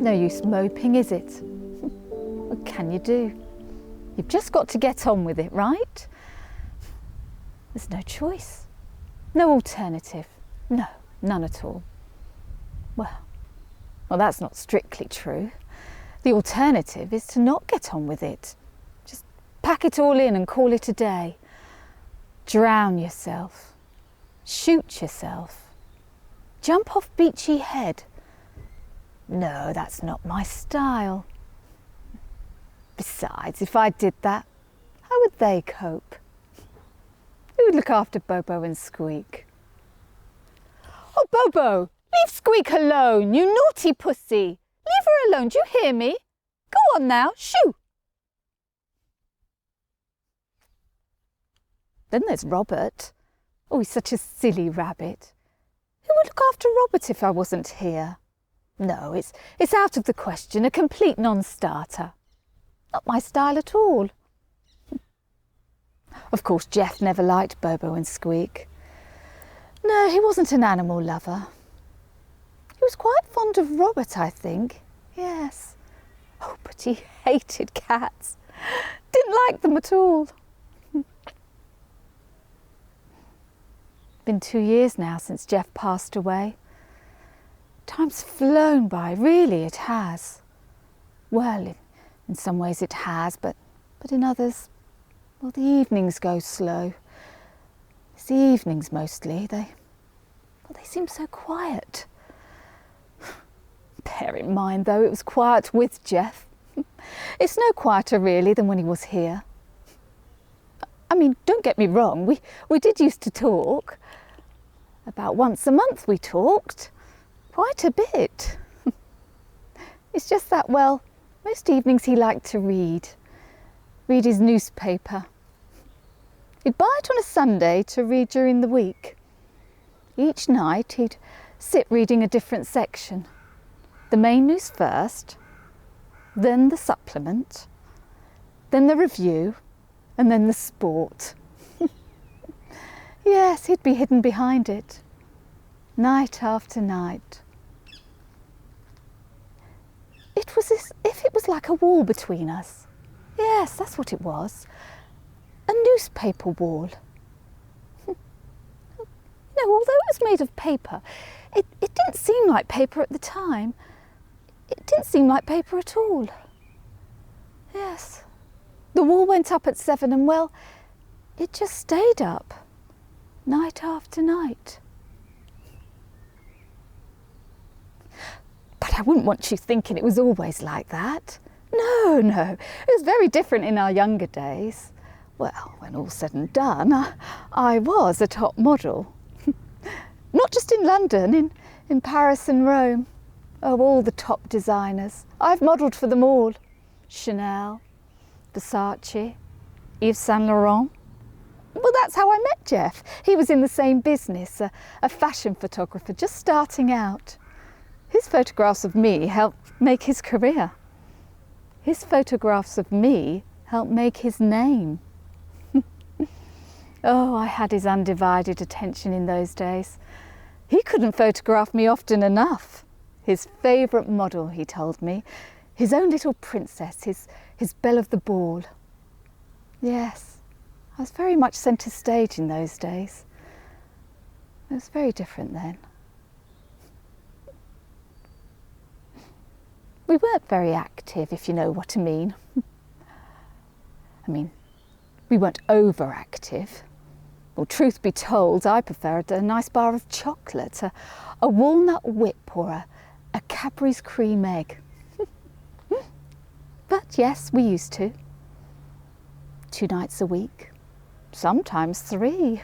No use moping, is it? What can you do? You've just got to get on with it, right? There's no choice. No alternative. No, none at all. Well, that's not strictly true. The alternative is to not get on with it. Just pack it all in and call it a day. Drown yourself. Shoot yourself. Jump off Beachy Head. No, that's not my style. Besides, if I did that, how would they cope? Who would look after Bobo and Squeak? Oh, Bobo, leave Squeak alone, you naughty pussy. Leave her alone, do you hear me? Go on now, shoo. Then there's Robert. Oh, he's such a silly rabbit. Who would look after Robert if I wasn't here? No, it's out of the question, a complete non-starter. Not my style at all. Of course, Jeff never liked Bobo and Squeak. No, he wasn't an animal lover. He was quite fond of Robert, I think. Yes. Oh, but he hated cats. Didn't like them at all. Been 2 years now since Jeff passed away. Time's flown by, really it has. Well, in some ways it has, but in others, well, the evenings go slow. It's the evenings mostly. They seem so quiet. Bear in mind, though, it was quiet with Jeff. It's no quieter, really, than when he was here. I mean, don't get me wrong, we did used to talk. About once a month we talked. Quite a bit. It's just that, well, most evenings he liked to read his newspaper. He'd buy it on a Sunday to read during the week. Each night he'd sit reading a different section. The main news first, then the supplement, then the review, and then the sport. Yes, he'd be hidden behind it, night after night. It was as if it was like a wall between us. Yes, that's what it was. A newspaper wall. No, although it was made of paper, it didn't seem like paper at the time. It didn't seem like paper at all. Yes. The wall went up at 7 and, well, it just stayed up, night after night. But I wouldn't want you thinking it was always like that. No, no, it was very different in our younger days. Well, when all's said and done, I was a top model. Not just in London, in Paris and Rome. Oh, all the top designers. I've modelled for them all. Chanel, Versace, Yves Saint Laurent. Well, that's how I met Jeff. He was in the same business, a fashion photographer just starting out. His photographs of me helped make his career. His photographs of me helped make his name. Oh, I had his undivided attention in those days. He couldn't photograph me often enough. His favourite model, he told me, his own little princess, his belle of the ball. Yes, I was very much centre stage in those days. It was very different then. We weren't very active, if you know what I mean. I mean, we weren't overactive. Well, truth be told, I preferred a nice bar of chocolate, a walnut whip or a Cadbury's cream egg. But yes, we used to. 2 nights a week, sometimes 3.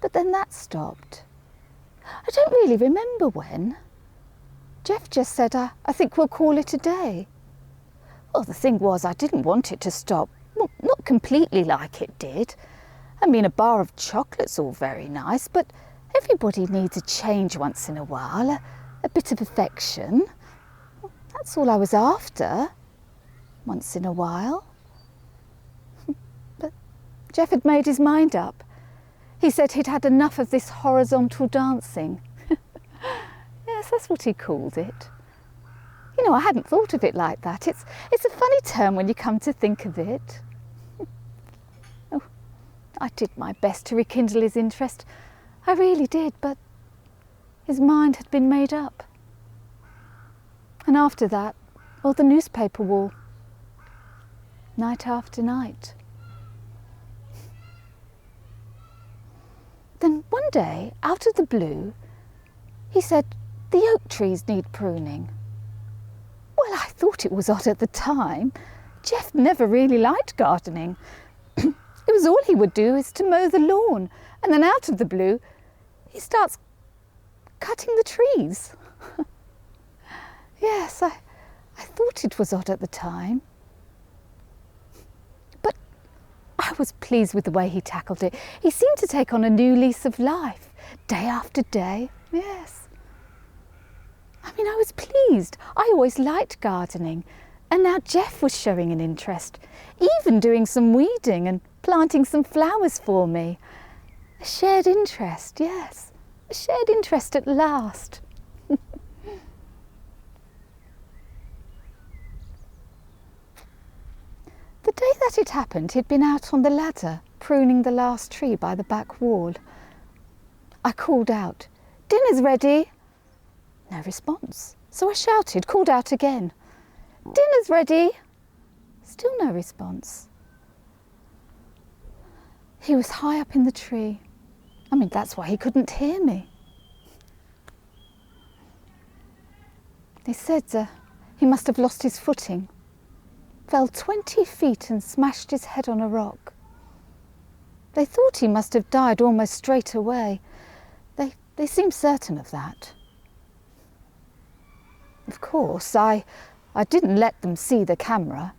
But then that stopped. I don't really remember when. Jeff just said, I think we'll call it a day. Well, the thing was, I didn't want it to stop. Well, not completely like it did. I mean, a bar of chocolate's all very nice, but everybody needs a change once in a while, a bit of affection. That's all I was after, once in a while. But Jeff had made his mind up. He said he'd had enough of this horizontal dancing. Yes, that's what he called it. You know, I hadn't thought of it like that. It's a funny term when you come to think of it. Oh, I did my best to rekindle his interest. I really did, but his mind had been made up. And after that, all the newspaper wall, night after night. Then one day, out of the blue, he said, "The oak trees need pruning." Well, I thought it was odd at the time. Jeff never really liked gardening. It was all he would do is to mow the lawn, and then out of the blue, he starts cutting the trees. Yes, I thought it was odd at the time. But I was pleased with the way he tackled it. He seemed to take on a new lease of life, day after day. Yes. I mean, I was pleased. I always liked gardening. And now Jeff was showing an interest, even doing some weeding and planting some flowers for me. A shared interest, yes. A shared interest at last. The day that it happened, he'd been out on the ladder, pruning the last tree by the back wall. I called out, "Dinner's ready." No response. So I shouted, called out again, "Dinner's ready." Still no response. He was high up in the tree. I mean, that's why he couldn't hear me. They said he must have lost his footing, fell 20 feet and smashed his head on a rock. They thought he must have died almost straight away. They seemed certain of that. Of course, I didn't let them see the camera.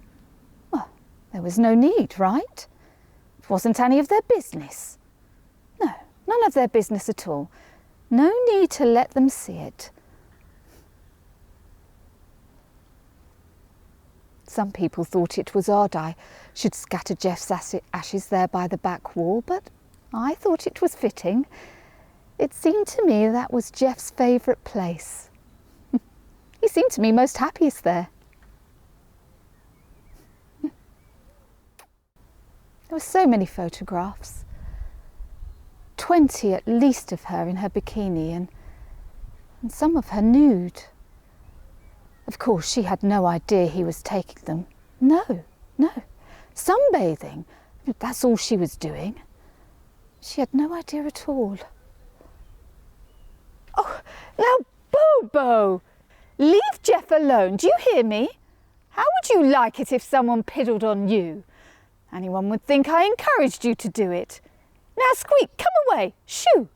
Well, there was no need, right? It wasn't any of their business. No, none of their business at all. No need to let them see it. Some people thought it was odd I should scatter Jeff's ashes there by the back wall, but I thought it was fitting. It seemed to me that was Jeff's favourite place. He seemed to me most happiest there. There were so many photographs. 20 at least of her in her bikini and some of her nude. Of course, she had no idea he was taking them. No. Sunbathing, that's all she was doing. She had no idea at all. Oh, now, Bobo! Leave Jeff alone, do you hear me? How would you like it if someone piddled on you? Anyone would think I encouraged you to do it. Now, Squeak, come away, shoo!